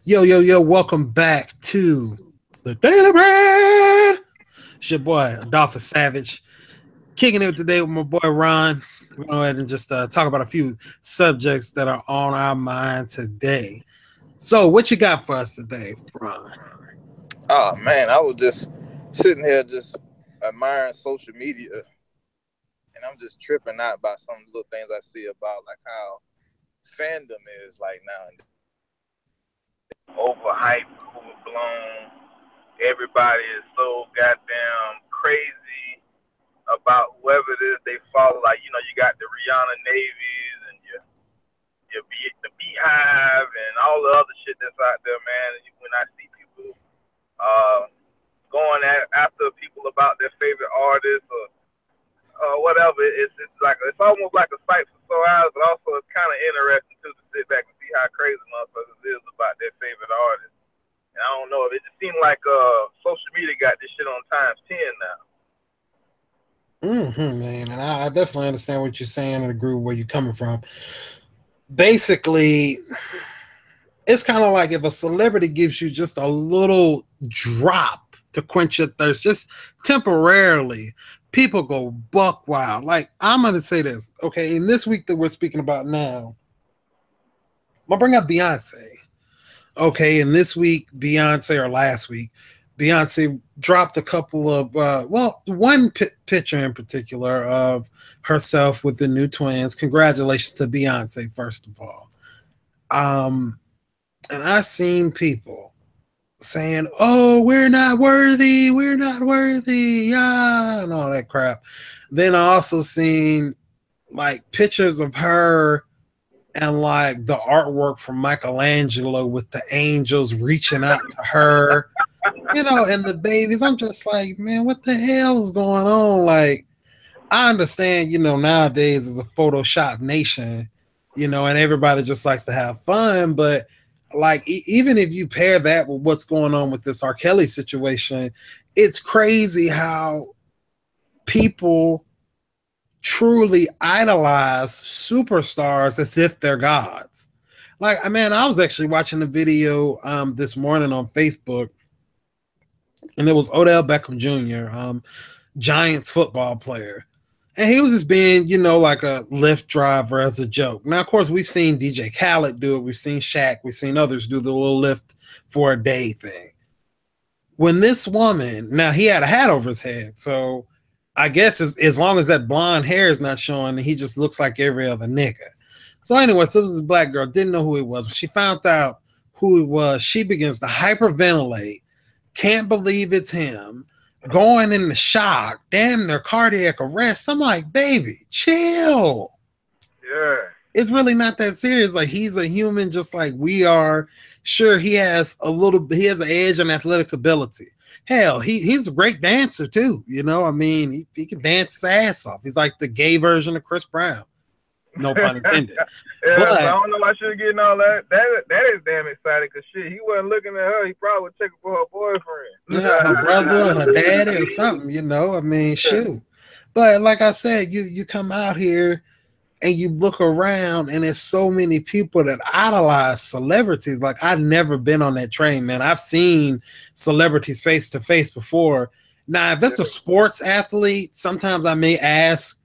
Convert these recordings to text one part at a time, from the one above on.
Yo, yo, yo, welcome back to the Daily Bread. It's your boy, Adolphus Savage. Kicking it today with my boy, Ron. We're going to go ahead and just talk about a few subjects that are on our mind today. So, what you got for us today, Ron? Oh man, I was just sitting here just admiring social media, and I'm just tripping out by some little things I see about like how fandom is like now and overhyped, overblown. Everybody is so goddamn crazy about whoever it is they follow. Like you got the Rihanna Navies and the Beehive and all the other shit that's out there, man. And when I see people uh, going after people about their favorite artists or whatever. It's like it's almost like a sight for sore eyes, but also it's kind of interesting too to sit back and see how crazy motherfuckers is about their favorite artist. And I don't know, it just seems like social media got this shit on times 10 now. Man, and I definitely understand what you're saying and agree with where you're coming from. Basically, it's kind of like if a celebrity gives you just a little drop to quench your thirst, just temporarily, people go buck wild. Like, I'm going to say this, okay? In this week that we're speaking about now, I'm going to bring up Beyonce. Okay, and this week, Beyonce, or last week, Beyonce dropped a couple of, one picture in particular of herself with the new twins. Congratulations to Beyonce, first of all. Um, and I seen people saying, "Oh, we're not worthy," yeah, and all that crap. Then I also seen like pictures of her and like the artwork from Michelangelo with the angels reaching out to her, and the babies. I'm just like, man, what the hell is going on? Like, I understand, nowadays is a Photoshop nation, and everybody just likes to have fun. But like, even if you pair that with what's going on with this R. Kelly situation, it's crazy how people truly idolize superstars as if they're gods. Like, I was actually watching a video this morning on Facebook, and it was Odell Beckham Jr., Giants football player. And he was just being, like a Lyft driver as a joke. Now, of course, we've seen DJ Khaled do it. We've seen Shaq. We've seen others do the little Lyft for a day thing. When this woman, now he had a hat over his head. So I guess as long as that blonde hair is not showing, he just looks like every other nigga. So anyway, so this was a black girl, didn't know who he was. When she found out who he was, she begins to hyperventilate, can't believe it's him, going into shock, damn near cardiac arrest. I'm like, baby, chill. Yeah. It's really not that serious. Like, he's a human just like we are. Sure, he has an edge and athletic ability. Hell, he's a great dancer too. He can dance his ass off. He's like the gay version of Chris Brown. No pun intended. Yeah, so I But don't know why she's getting all that. That is damn exciting because shit, he wasn't looking at her. He probably was checking for her boyfriend. yeah, her brother, her daddy, or something. Shoot. But like I said, you come out here and you look around, and there's so many people that idolize celebrities. Like, I've never been on that train, man. I've seen celebrities face to face before. Now, if it's a sports athlete, sometimes I may ask,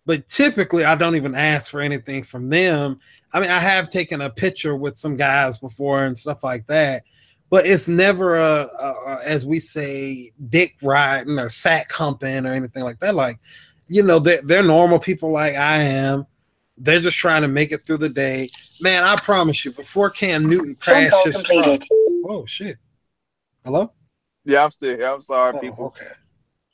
but typically I don't even ask for anything from them. I have taken a picture with some guys before and stuff like that, but it's never as we say, dick riding or sack humping or anything like that. Like, they're normal people like I am. They're just trying to make it through the day. Man, I promise you, before Cam Newton crashed his truck. Oh shit! Hello? Yeah, I'm still here. I'm sorry, Oh, people. okay.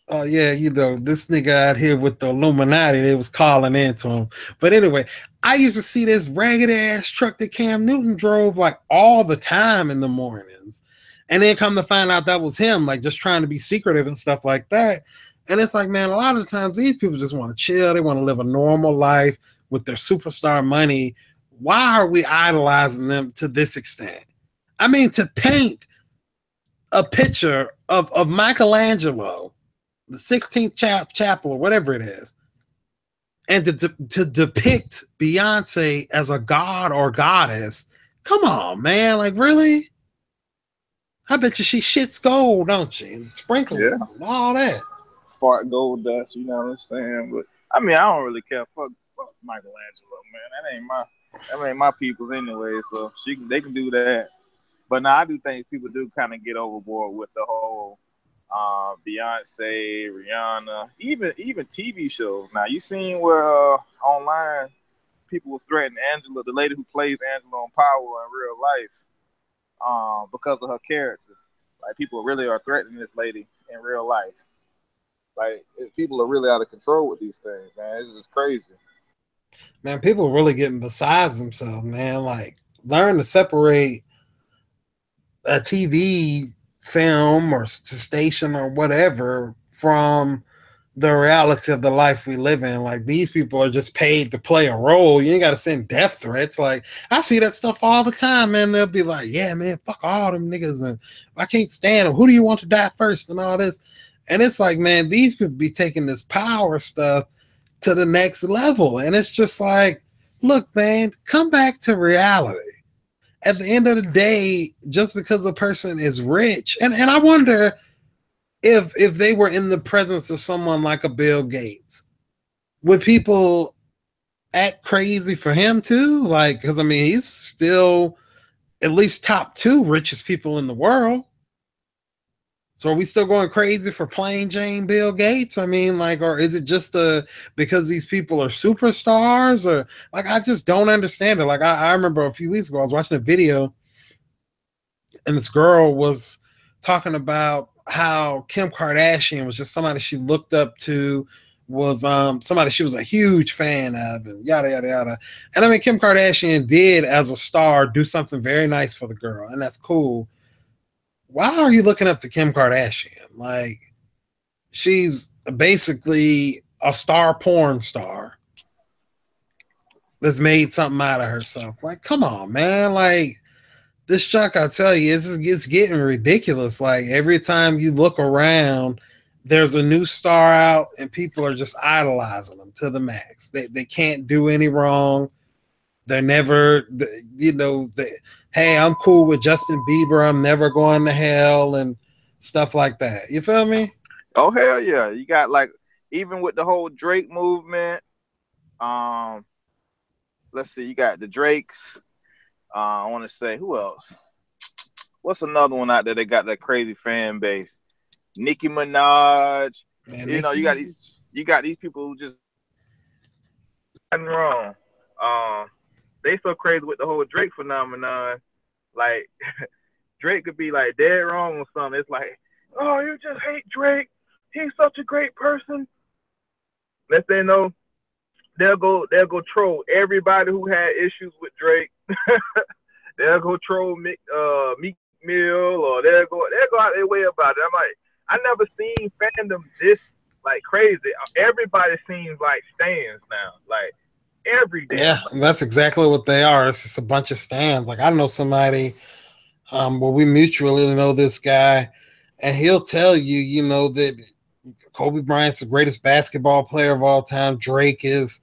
Oh yeah, this nigga out here with the Illuminati, they was calling into him. But anyway, I used to see this ragged ass truck that Cam Newton drove like all the time in the mornings. And then come to find out that was him, like just trying to be secretive and stuff like that. And it's like, man, a lot of times these people just want to chill. They want to live a normal life with their superstar money. Why are we idolizing them to this extent? To paint a picture of Michelangelo, the 16th chapel or whatever it is, and to depict Beyonce as a god or goddess. Come on, man. Like, really? I bet you she shits gold, don't she? And Yeah, sprinklers and all that. fart gold dust. You know what I'm saying? But I mean, I don't really care. Fuck Michelangelo, man. That ain't my people's anyway. So they can do that. But now I do think people do kind of get overboard with the whole Beyonce, Rihanna, even TV shows. Now you seen where online people was threatening Angela, the lady who plays Angela on Power in real life, because of her character. Like people really are threatening this lady in real life. Like people are really out of control with these things, man. It's just crazy. Man, people are really getting besides themselves, man. Like, learn to separate a TV film or station or whatever from the reality of the life we live in. Like, these people are just paid to play a role. You ain't got to send death threats. Like, I see that stuff all the time, man. They'll be like, yeah, man, fuck all them niggas. And I can't stand them. Who do you want to die first? And all this. And it's like, man, these people be taking this power stuff to the next level. And it's just like, look, man, come back to reality. At the end of the day, just because a person is rich, and I wonder if they were in the presence of someone like a Bill Gates, would people act crazy for him too? Like, because I mean, he's still at least top two richest people in the world. So are we still going crazy for plain Jane Bill Gates? I mean, like, or is it just because these people are superstars, or like I just don't understand it. Like I remember a few weeks ago I was watching a video and this girl was talking about how Kim Kardashian was just somebody she looked up to, was somebody she was a huge fan of, and yada yada yada. And I mean, Kim Kardashian did as a star do something very nice for the girl, and that's cool. Why are you looking up to Kim Kardashian? Like, she's basically a star porn star that's made something out of herself. Like, come on, man. Like, this junk, I tell you, it's getting ridiculous. Like, every time you look around, there's a new star out, and people are just idolizing them to the max. They can't do any wrong. They're never, you know, hey, I'm cool with Justin Bieber. I'm never going to hell and stuff like that. You feel me? Oh hell yeah! You got like even with the whole Drake movement. Um, let's see, you got the Drakes. I want to say who else? What's another one out there that got that crazy fan base? Nicki Minaj. Man, You know, Nikki. you got these people who just Nothing wrong. Um, they so crazy with the whole Drake phenomenon. Like Drake could be like dead wrong or something. It's like, oh, you just hate Drake. He's such a great person. Let they know they'll go troll everybody who had issues with Drake. They'll go troll Meek Mill, or they'll go out their way about it. I'm like, I never seen fandom this like crazy. Everybody seems like stands now, like every Yeah, damn body. that's exactly what they are. It's just a bunch of stands. Like, I know somebody, well, we mutually know this guy, and he'll tell you, you know, that Kobe Bryant's the greatest basketball player of all time. Drake is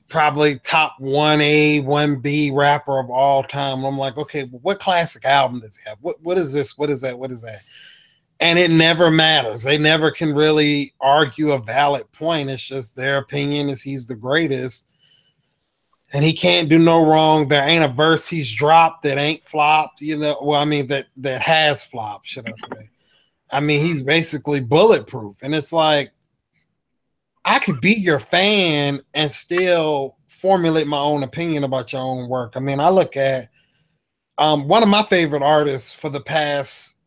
probably top 1A, 1B rapper of all time. I'm like, okay, what classic album does he have? What is this? What is that? What is that? And it never matters. They never can really argue a valid point. It's just their opinion is he's the greatest. And he can't do no wrong. There ain't a verse he's dropped that ain't flopped, you know. Well, I mean that has flopped, should I say. I mean, he's basically bulletproof. And it's like, I could be your fan and still formulate my own opinion about your own work. I mean, I look at one of my favorite artists for the past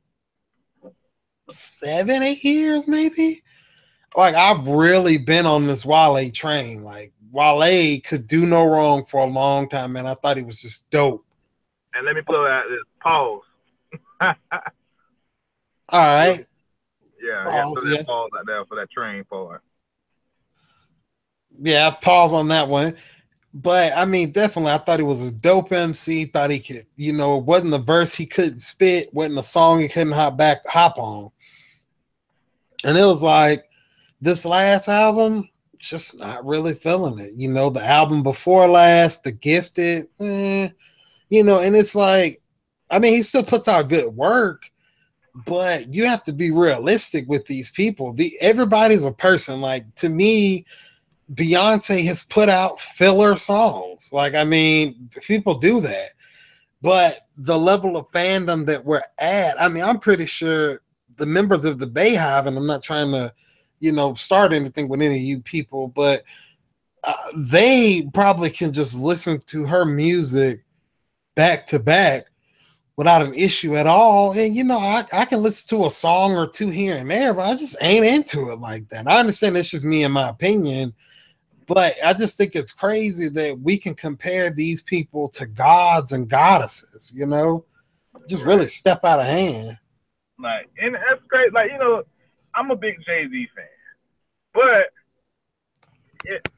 7, 8 years, maybe. Like, I've really been on this Wale train. Like, Wale could do no wrong for a long time, man. I thought he was just dope. And let me put out this pause. All right. Yeah, yeah, Pause. put that Yeah. pause out there for that train part. Yeah, pause on that one. But I mean, definitely, I thought he was a dope MC. Thought he could, you know, it wasn't a verse he couldn't spit, wasn't a song he couldn't hop on. And it was like, this last album, just not really feeling it. You know, the album before last, The Gifted, you know, and it's like, I mean, he still puts out good work, but you have to be realistic with these people. Everybody's a person. Like to me, Beyonce has put out filler songs. Like, I mean, people do that. But the level of fandom that we're at, I mean, I'm pretty sure the members of the Bayhive, and I'm not trying to, start anything with any of you people, but they probably can just listen to her music back to back without an issue at all. And I can listen to a song or two here and there, but I just ain't into it like that. I understand it's just me and my opinion, but I just think it's crazy that we can compare these people to gods and goddesses, just really Right. step out of hand. Like, and that's great. Like, I'm a big Jay-Z fan, but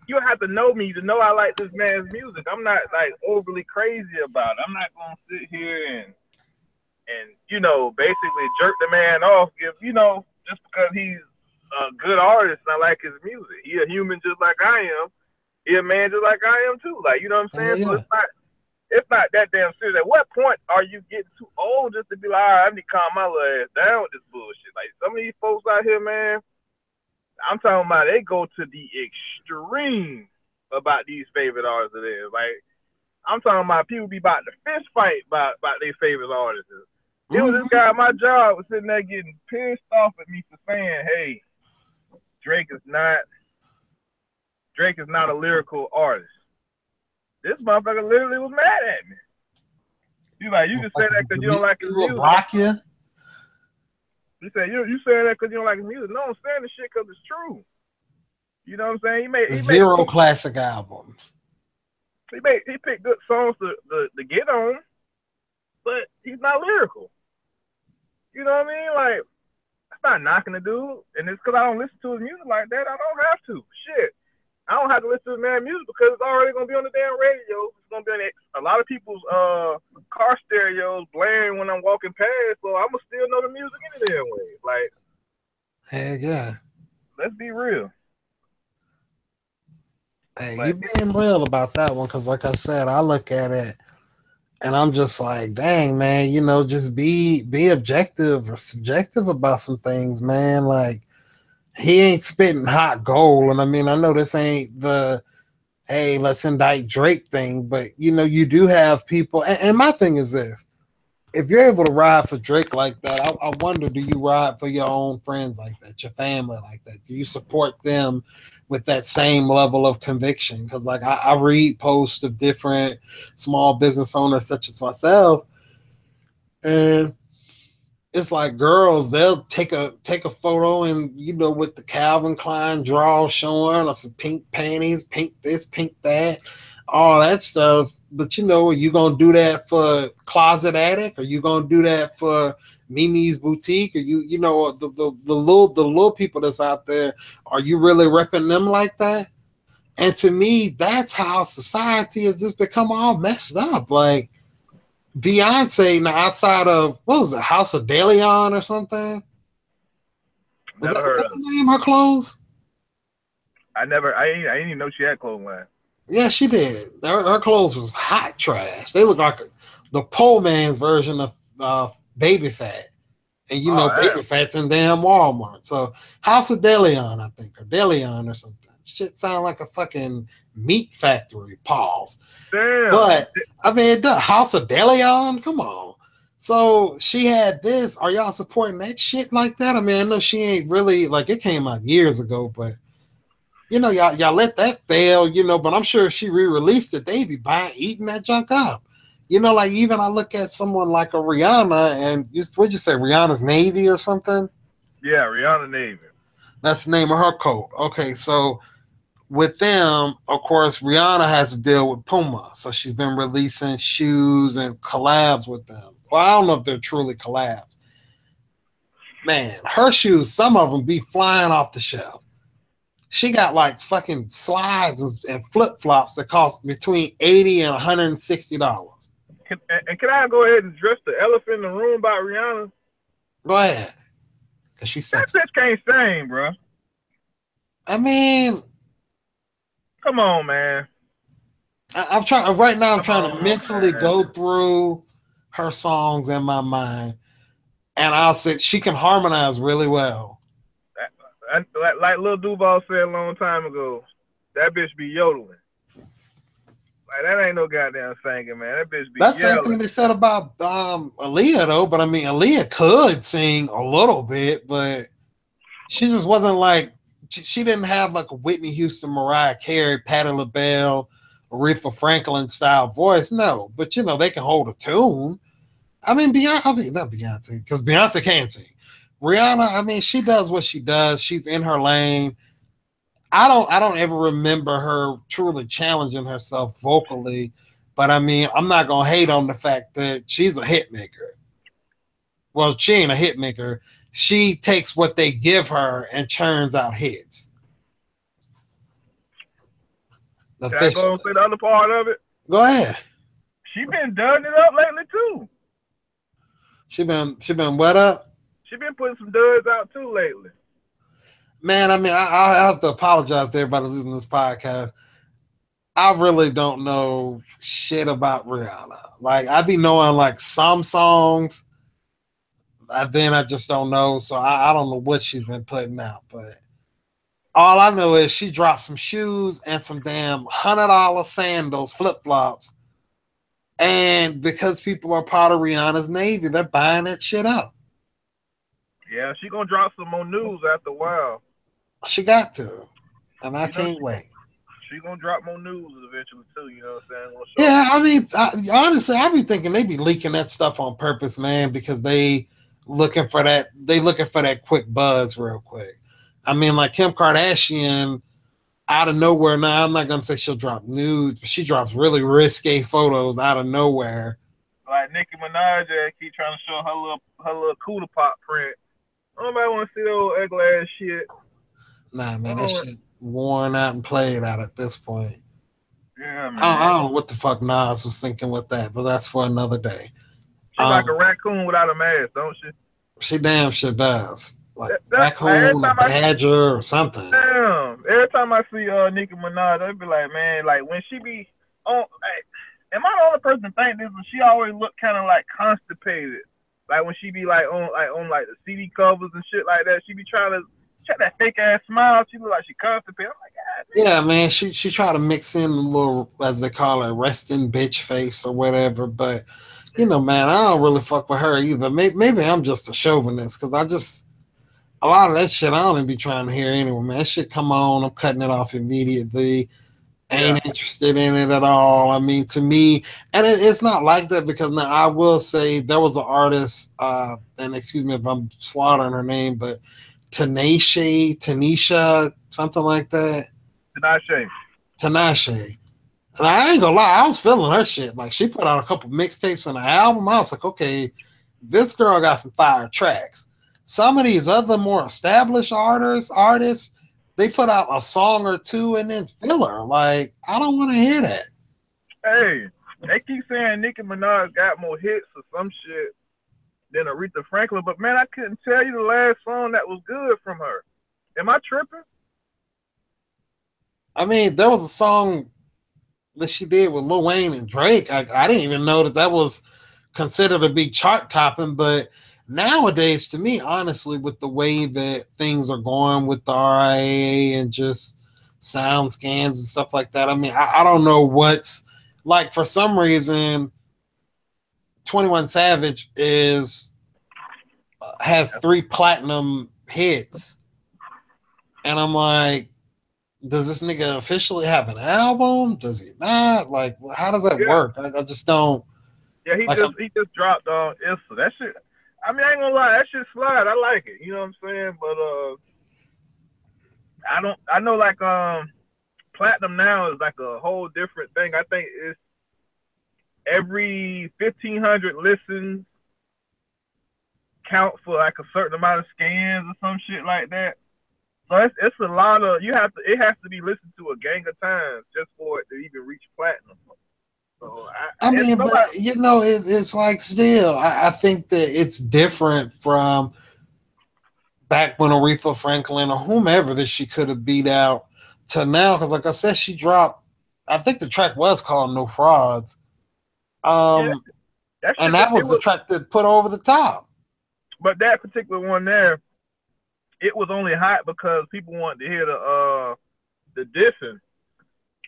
you have to know me to know I like this man's music. I'm not like overly crazy about it. I'm not gonna sit here and basically jerk the man off. If just because he's a good artist and I like his music, he a human just like I am. He a man just like I am too. Like, you know what I'm Oh saying? So yeah. it's not that damn serious. At what point are you getting too old just to be like, all right, I need to calm my little ass down with this bullshit? Like some of these folks out here, man, I'm talking about they go to the extreme about these favorite artists of theirs. Like I'm talking about people be about to fist fight about their favorite artists. It was this Mm-hmm. guy at my job was sitting there getting pissed off at me for saying, "Hey, Drake is not Drake is not a lyrical artist." This motherfucker literally was mad at me. He's like, "You just say that because you don't like his He will music." block you. He said, "You saying that because you don't like his music?" No, I'm saying this shit because it's true. You know what I'm saying? Zero classic albums. He picked good songs to get on, but he's not lyrical. You know what I mean? Like, that's not knocking the dude, and it's because I don't listen to his music like that. I don't have to. Shit, I don't have to listen to his man music because it's already gonna be on the damn radio. It's gonna be on a lot of people's car stereos blaring when I'm walking past, so I'm gonna still know the music any damn way. Like, Hey, yeah. let's be real. Hey, you Like, being real about that one, because like I said, I look at it and I'm just like, dang, man, just be objective or subjective about some things, man. Like he ain't spitting hot gold, and I mean, I know this ain't the hey, let's indict Drake thing, but you do have people, and my thing is this: if you're able to ride for Drake like that, I wonder, do you ride for your own friends like that, your family like that? Do you support them with that same level of conviction? Because like I read posts of different small business owners such as myself, and it's like girls, they'll take a photo and with the Calvin Klein draw showing or some pink panties, pink this, pink that, all that stuff. But are you gonna do that for Closet Attic? Are you gonna do that for Mimi's Boutique? Or the little people that's out there? Are you really repping them like that? And to me, that's how society has just become all messed up. Like Beyonce, now outside of what was it, House of Deleon or something? Was never that, was heard that of the it. name of her clothes? I didn't even know she had clothing line. Yeah, she did. Her clothes was hot trash. They look like the poor man's version of Baby Fat. And Oh, Baby damn. Fat's in damn Walmart. So House of Deleon, I think, or Deleon or something. Shit sound like a fucking meat factory. Pause. Damn. But I mean, it does. House of Deleon, come on. So she had this. Are y'all supporting that shit like that? I mean, I know she ain't really like it came out years ago, but y'all let that fail, but I'm sure if she re-released it, they'd be buying, eating that junk up. Like even I look at someone like a Rihanna and just what'd you say, Rihanna's Navy or something? Yeah, Rihanna Navy. That's the name of her coat. Okay, so with them, of course, Rihanna has to deal with Puma. So she's been releasing shoes and collabs with them. Well, I don't know if they're truly collabs. Man, her shoes, some of them be flying off the shelf. She got like fucking slides and flip flops that cost between $80 and $160. And can I go ahead and address the elephant in the room about Rihanna? Go ahead, cause she's That sexy. bitch can't sing, bro. I mean, Come on, man. I'm trying right now. I'm Come trying to on, mentally man. go through. her songs in my mind, and I'll say she can harmonize really well. Like Lil Duval said a long time ago, that bitch be yodeling. Like that ain't no goddamn singing, man. That bitch be That's the same thing yelling. they said about Aaliyah though. But I mean, Aaliyah could sing a little bit, but she just wasn't like she didn't have like a Whitney Houston, Mariah Carey, Patti LaBelle, Aretha Franklin style voice. No, but you know they can hold a tune. I mean, Beyonce. I mean, not Beyonce because Beyonce can't sing. Rihanna. I mean, she does what she does. She's in her lane. I don't ever remember her truly challenging herself vocally, but I mean, I'm not gonna hate on the fact that she's a hit maker. Well, she ain't a hit maker. She takes what they give her and churns out hits. Can I go and Officially. say the other part of it? Go ahead. She been done it up lately too. She been wet up. She been putting some duds out too lately. Man, I mean, I have to apologize to everybody listening to this podcast. I really don't know shit about Rihanna. Like I be knowing like some songs, then I just don't know. So I don't know what she's been putting out, but all I know is she dropped some shoes and some damn $100 sandals, flip flops, and because people are part of Rihanna's navy, they're buying that shit up. Yeah, she gonna drop some more news after a while. She got to, and I You know, can't wait. she gonna drop more news eventually too. You know what I'm saying? We'll show. Yeah, I mean, honestly, I be thinking they be leaking that stuff on purpose, man, because they looking for that. They looking for that quick buzz, real quick. I mean, like Kim Kardashian, out of nowhere. Now, I'm not gonna say she'll drop nudes, but she drops really risque photos out of nowhere. Like Nicki Minaj, keep trying to show her little cooler pop print. Nobody want to see that old ugly ass shit. Nah, man, that Oh, shit worn out and played out at this point. yeah, I man. don't know what the fuck Nas was thinking with that, but that's for another day. She like a Um, raccoon without a mask, don't she? she damn sure does. Like That like every raccoon or time I badger or something. damn, every time I see Nicki Minaj, I be like, man, like when she be on, like, am I the only person to think this? But she always look kind of like constipated. Like when she be like on the CD covers and shit like that, she be trying to check that fake ass smile. She look like she constipated. I'm like, God Yeah, man, she tried to mix in a little, as they call it, resting bitch face or whatever. But you know, man, I don't really fuck with her either. Maybe I'm just a chauvinist because I just a lot of that shit I don't even be trying to hear anyway. Man, that shit come on, I'm cutting it off immediately. damn. Ain't interested in it at all. I mean, to me, and it's not like that because now I will say there was an artist, and excuse me if I'm slaughtering her name, but Tanisha, something like that. Tinashe. Tinashe. And I ain't gonna lie, I was feeling her shit. Like she put out a couple mixtapes and an album. I was like, okay, this girl got some fire tracks. Some of these other more established artists, they put out a song or two and then filler. Like, I don't want to hear that. Hey, they keep saying Nicki Minaj got more hits or some shit than Aretha Franklin, but man, I couldn't tell you the last song that was good from her. Am I tripping? I mean, there was a song that she did with Lil Wayne and Drake. I didn't even know that was considered to be chart topping, but nowadays, to me, honestly, with the way that things are going with the RIA and just sound scans and stuff like that, I mean, I don't know what's like for some reason 21 Savage is has 3 platinum hits, and I'm like, does this nigga officially have an album? Does he not? Like, how does that Yeah, work? I just don't yeah. He like. just he just dropped on Issa. That shit. I mean, I ain't gonna lie, that shit slide. I like it. You know what I'm saying? But I don't. I know like platinum now is like a whole different thing. I think it's every 1,500 listens count for like a certain amount of scans or some shit like that. So it's a lot of it has to be listened to a gang of times just for it to even reach platinum. So I it's mean, but nobody. you know, it's like still, I think that it's different from back when Aretha Franklin or whomever that she could have beat out to now. Because, like I said, she dropped. I think the track was called "No Frauds." Yeah, Um, That and shit was that it was the was, track that put her over the top. but that particular one there, it was only hot because people wanted to hear the dissing,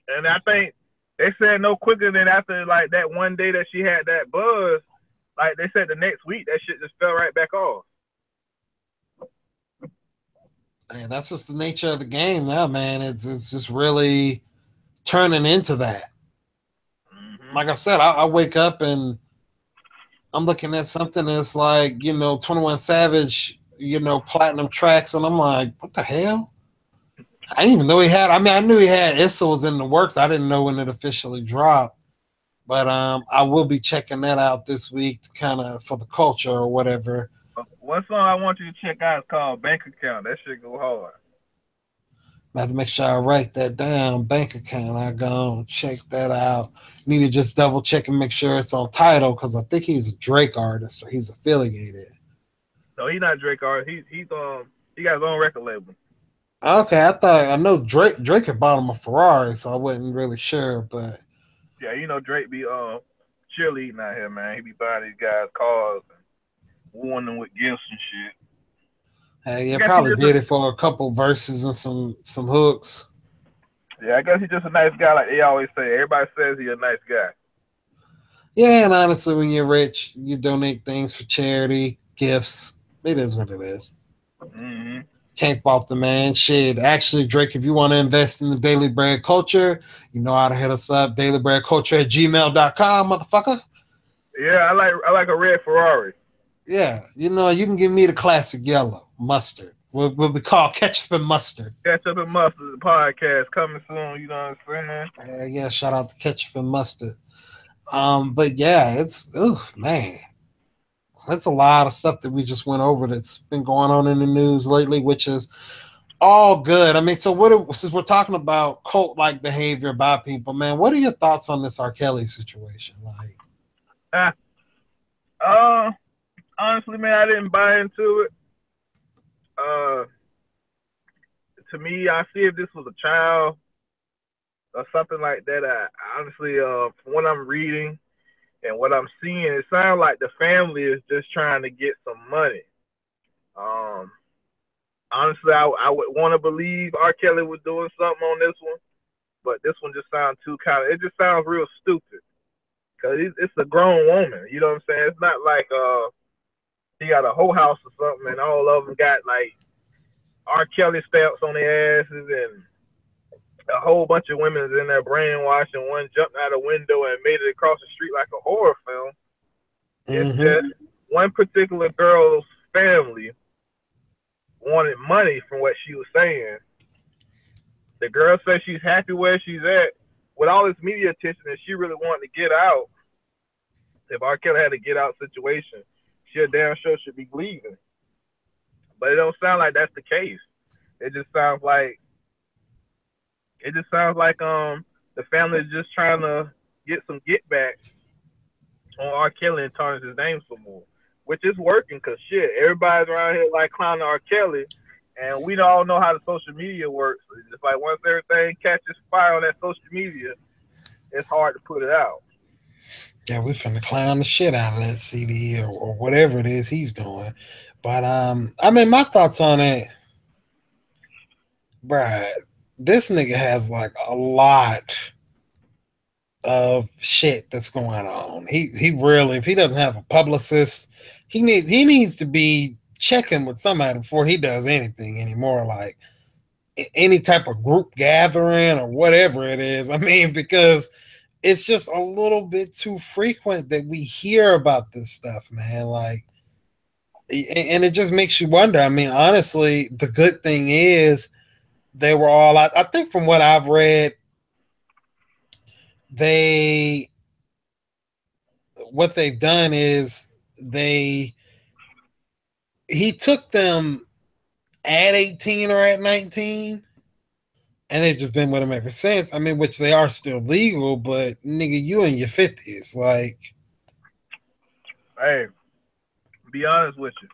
and I think they said no quicker than after like that one day that she had that buzz. Like they said, the next week that shit just fell right back off. And that's just the nature of the game now, man. It's just really turning into that. Hmm. Like I said, I wake up and I'm looking at something that's like, 21 Savage, platinum tracks, and I'm like, what the hell? I didn't even know he had. I mean, I knew he had Issa was in the works. I didn't know when it officially dropped. But I will be checking that out this week, kind of for the culture or whatever. One song I want you to check out is called Bank Account. That shit go hard. I have to make sure I write that down. Bank account. I go check that out. Need to just double check and make sure it's on title because I think he's a Drake artist or he's affiliated. No, he's not Drake artist. He got his own record label. Okay, I know Drake had bought him a Ferrari, so I wasn't really sure, but Yeah, Drake be cheerleading out here, man. He be buying these guys cars and wooing them with gifts and shit. hey, I yeah, guess he probably just did it for a couple verses and some hooks. yeah, I guess he's just a nice guy, like they always say. Everybody says he's a nice guy. Yeah, and honestly, when you're rich, you donate things for charity, gifts. It is what it is. Hmm. Can't fault the man. Shit. Actually, Drake, if you want to invest in the Daily Bread culture, you know how to hit us up. Dailybreadculture at gmail.com, motherfucker. Yeah, I like a red Ferrari. Yeah, you can give me the classic yellow mustard. What we call ketchup and mustard. Catch up and mustard podcast coming soon. You know what I'm saying? Yeah, shout out to ketchup and mustard. But yeah, it's man, that's a lot of stuff that we just went over that's been going on in the news lately, which is all good. I mean, so since we're talking about cult like behavior by people, man, what are your thoughts on this R. Kelly situation? Like, Ah, uh, honestly, man, I didn't buy into it. Uh, to me, I see if this was a child or something like that. I honestly, from what I'm reading and what I'm seeing, it sounds like the family is just trying to get some money. Um, honestly, I would want to believe R. Kelly was doing something on this one, but this one just sounds too kind of. It just sounds real stupid because it's a grown woman. You know what I'm saying? It's not like he got a whole house or something, and all of them got like R. Kelly stamps on their asses, and a whole bunch of women is in there brainwashed, and one jumped out a window and made it across the street like a horror film. It's mm-hmm, just one particular girl's family wanted money from what she was saying. The girl says she's happy where she's at with all this media attention, and she really wanted to get out. If R. Kelly had a get out situation, she a damn sure should be leaving. But it don't sound like that's the case. It just sounds like the family is just trying to get some get back on R. Kelly and tarnish his name some more, which is working because shit, everybody's around here like clowning R. Kelly, and we all know how the social media works. It's just like once everything catches fire on that social media, it's hard to put it out. yeah, we finna clown the shit out of that CD or whatever it is he's doing. But I mean, my thoughts on it, bruh. This nigga has like a lot of shit that's going on. He really, if he doesn't have a publicist, he needs to be checking with somebody before he does anything anymore. Like any type of group gathering or whatever it is. I mean, because it's just a little bit too frequent that we hear about this stuff, man. Like, and it just makes you wonder. I mean, honestly, the good thing is they were all. I think from what I've read, they what they've done is they he took them at 18 or at 19 and they've just been with him ever since. I mean, which they are still legal, but nigga, you in your 50s. Like, Hey, be honest with you.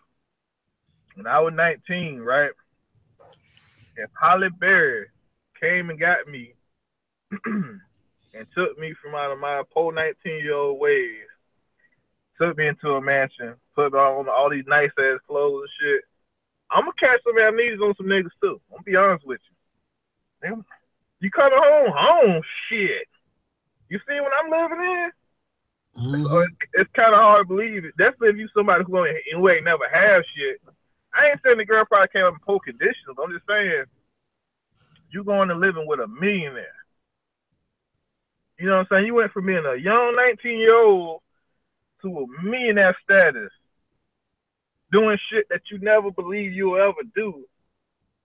When I was 19, right, if Holly Berry came and got me and took me from out of my poor 19-year-old ways took me into a mansion, put me on all these nice ass clothes and shit. I'm gonna catch some amnesia on some niggas too. I'm gonna be honest with you. Nigga, you coming home? Home? Shit. You see what I'm living in? So Mm-hmm. it's kind of hard to believe it. That's if you somebody who ain't never have shit. I ain't saying the girl probably came up in poor conditions. I'm just saying you going to living with a millionaire. You know what I'm saying? You went from being a young 19-year-old to a millionaire status, doing shit that you never believe you'll ever do.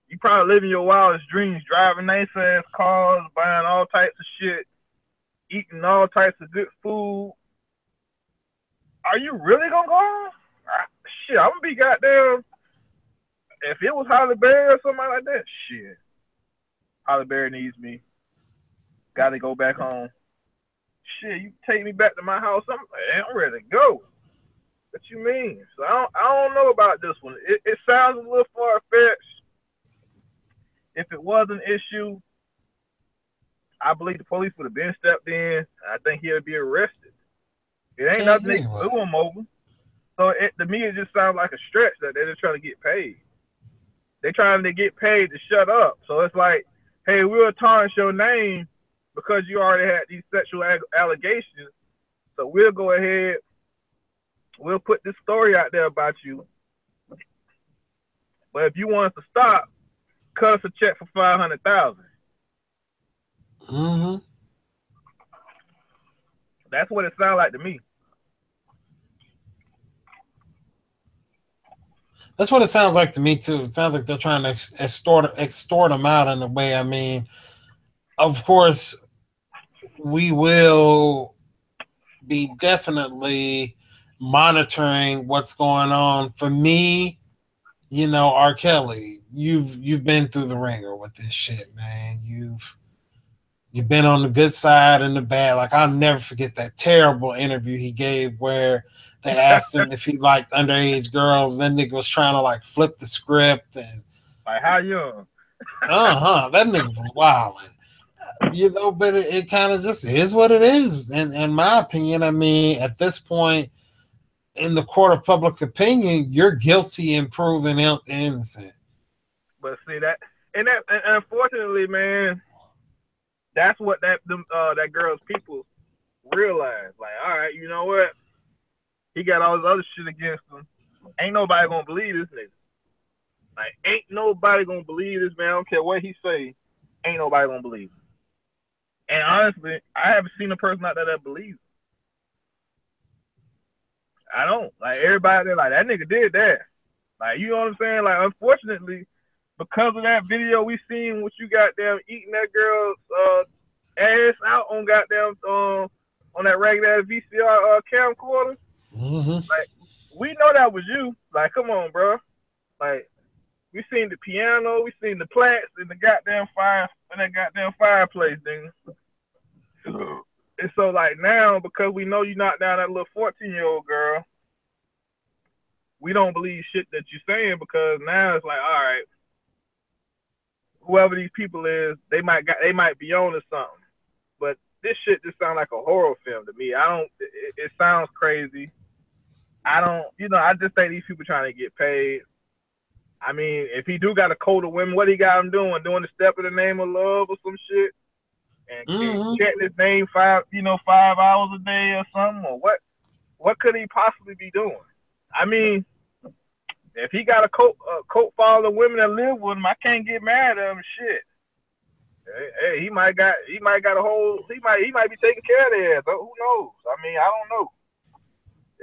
You probably living your wildest dreams, driving nice ass cars, buying all types of shit, eating all types of good food. Are you really gonna go on? Shit, I'm gonna be goddamn. If it was Holly Berry or somebody like that, shit. Holly Berry needs me. Gotta go back home. Shit, you take me back to my house. I'm ready to go. What you mean? So I don't know about this one. It sounds a little far fetched. If it was an issue, I believe the police would have been stepped in. I think he would be arrested. It ain't Okay, nothing they can anyway. sue him over. So to me, it just sounds like a stretch that they're just trying to get paid. They're trying to get paid to shut up. So it's like, hey, we'll tarnish your name because you already had these sexual allegations. So we'll go ahead, we'll put this story out there about you. But if you want us to stop, cut us a check for 500,000. Mm-hmm. That's what it sounds like to me. That's what it sounds like to me too. It sounds like they're trying to extort them out in a way. I mean, of course, we will be definitely monitoring what's going on. For me, R. Kelly, you've been through the ringer with this shit, man. You've been on the good side and the bad. Like I'll never forget that terrible interview he gave where they asked him if he liked underage girls. Then nigga was trying to like flip the script and Like how young? that nigga was wild. But it kind of just is what it is. And in my opinion, I mean, at this point in the court of public opinion, you're guilty and proven innocent. But see and unfortunately, man, that's what that girl's people realize. Like, all right, you know what? He got all this other shit against him. Ain't nobody gonna believe this nigga. Like, ain't nobody gonna believe this man. I don't care what he say. Ain't nobody gonna believe him. And honestly, I haven't seen a person out there that believes. I don't. Like everybody, they're like that nigga did that. Like you know what I'm saying? Like unfortunately, because of that video we seen, what you goddamn eating that girl's ass out on goddamn on that regular ass VCR camcorder. Mm-hmm. Like we know that was you. Like come on, bro. Like we seen the piano, we seen the plants in the goddamn fire in that goddamn fireplace, thing. And so like now, because we know you knocked down that little 14-year-old girl, we don't believe shit that you're saying because now it's like, all right, whoever these people is, they might be on to something. But this shit just sounds like a horror film to me. I don't. It sounds crazy. I don't. I just think these people trying to get paid. I mean, if he do got a code of women, what he got him doing? Doing the step in the name of love or some shit? And chanting his name 5 hours a day or something, or what could he possibly be doing? I mean, if he got a coat following women that live with him, I can't get mad at him. Shit, hey, he might got a whole, he might be taking care of their ass. Who knows? I mean, I don't know.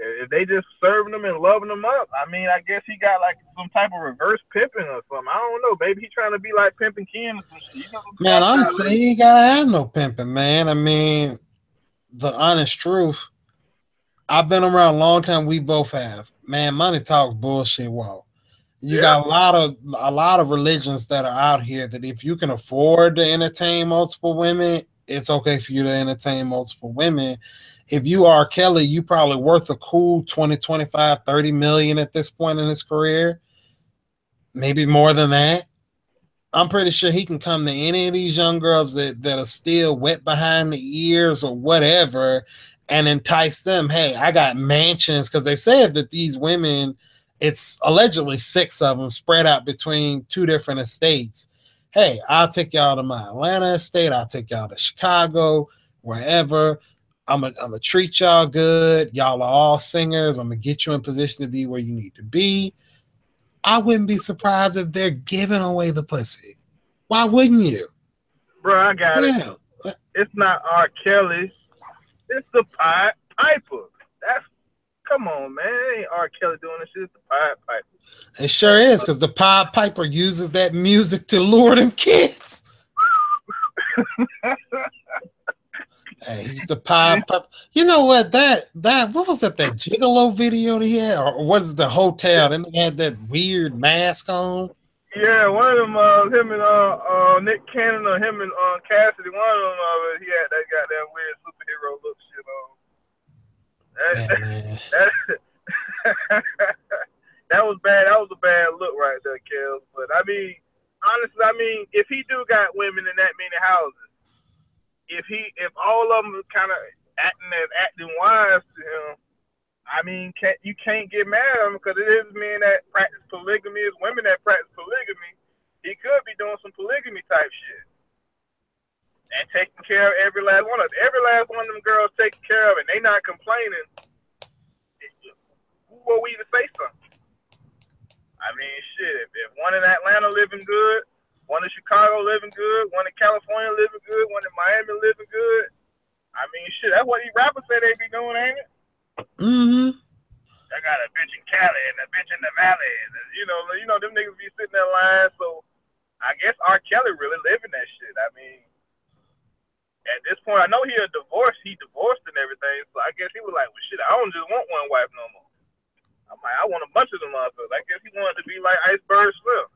If they just serving them and loving them up, I mean, I guess he got like some type of reverse pimping or something. I don't know. Maybe he trying to be like pimping Ken or some shit. Man, honestly, you ain't gotta have no pimping, man. I mean, the honest truth, I've been around a long time. We both have. Man, money talks, bullshit walk. You got a lot of religions that are out here that if you can afford to entertain multiple women, it's okay for you to entertain multiple women. If you are Kelly, you probably worth a cool 20, 25, 30 million at this point in his career. Maybe more than that. I'm pretty sure he can come to any of these young girls that are still wet behind the ears or whatever and entice them. Hey, I got mansions because they said that these women, it's allegedly six of them spread out between two different estates. Hey, I'll take y'all to my Atlanta estate. I'll take y'all to Chicago, wherever. I'm gonna treat y'all good. Y'all are all singers. I'm gonna get you in position to be where you need to be. I wouldn't be surprised if they're giving away the pussy. Why wouldn't you? Bro, I got it. Yeah. It's not R. Kelly. It's the Pied Piper. That's come on, man. It ain't R. Kelly doing this shit. It's the Pied Piper. It sure is because the Pied Piper uses that music to lure them kids. Hey, he's the Pied Piper. You know what? That what was that? That Gigolo video that he had, or was it the hotel? Then they had that weird mask on. Yeah, one of them, him and Nick Cannon or him and Cassidy, one of them, he had that goddamn weird superhero look shit on. Yeah, man. That, that was bad. That was a bad look right there, Kels. But I mean, honestly, I mean, if he do got women in that many houses, if all of them kind of acting wise to him, I mean, you can't get mad at him because it is men that practice polygamy, it's women that practice polygamy. He could be doing some polygamy type shit and taking care of every last one of them. Every last one of them girls taken care of, and they not complaining. Who are we to say something? I mean, shit. If one in Atlanta living good, one in Chicago living good, one in California living good, one in Miami living good. I mean, shit. That's what these rappers say they be doing, ain't it? Mm-hmm. I got a bitch in Cali and a bitch in the Valley, and you know, them niggas be sitting there lying. So I guess R. Kelly really living that shit. I mean, at this point, I know he divorced and everything. So I guess he was like, well, shit, I don't just want one wife no more. I'm like, I want a bunch of them motherfuckers. I guess he wanted to be like Iceberg Slim.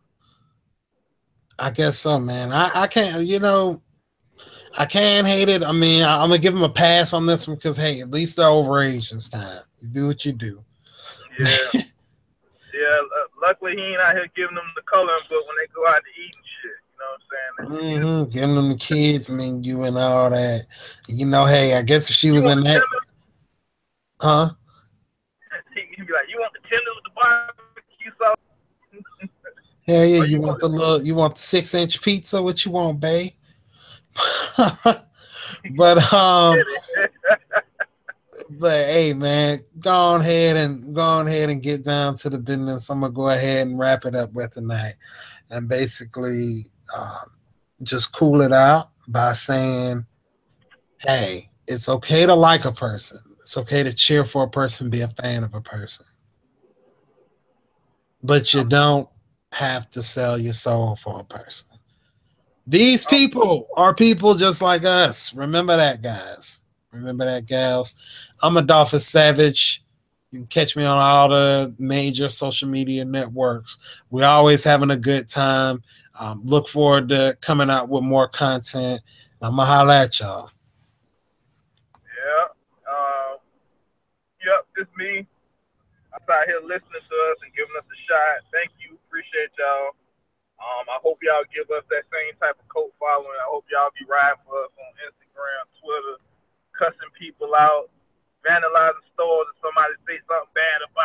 I guess so, man. I can't, I can't hate it. I mean, I'm gonna give him a pass on this one because hey, at least they're overage this time. You do what you do. Yeah, yeah. Luckily, he ain't out here giving them the coloring book when they go out to eat and shit. You know what I'm saying? Mm-hmm. Giving them the kids menu and all that. Hey, I guess if she You was want in the that, tender? huh? He'd be like, you want the tender with the barbecue sauce? Hell yeah, Or you want you want the 6-inch pizza? What you want, babe? but but hey, man, go on ahead and get down to the business. I'm gonna go ahead and wrap it up with tonight, and basically just cool it out by saying, hey, it's okay to like a person. It's okay to cheer for a person, be a fan of a person, but you don't have to sell your soul for a person. These people are people just like us. Remember that, guys. Remember that, gals. I'm Adolphus Savage. You can catch me on all the major social media networks. We're always having a good time. Look forward to coming out with more content. I'm going to holla at y'all. Yeah. Yep, it's me. I'm out here listening to us and giving us a shot. Thank you. Appreciate y'all. I hope y'all give us that same type of cult following. I hope y'all be riding for us on Instagram, Twitter, cussing people out, vandalizing stores if somebody say something bad about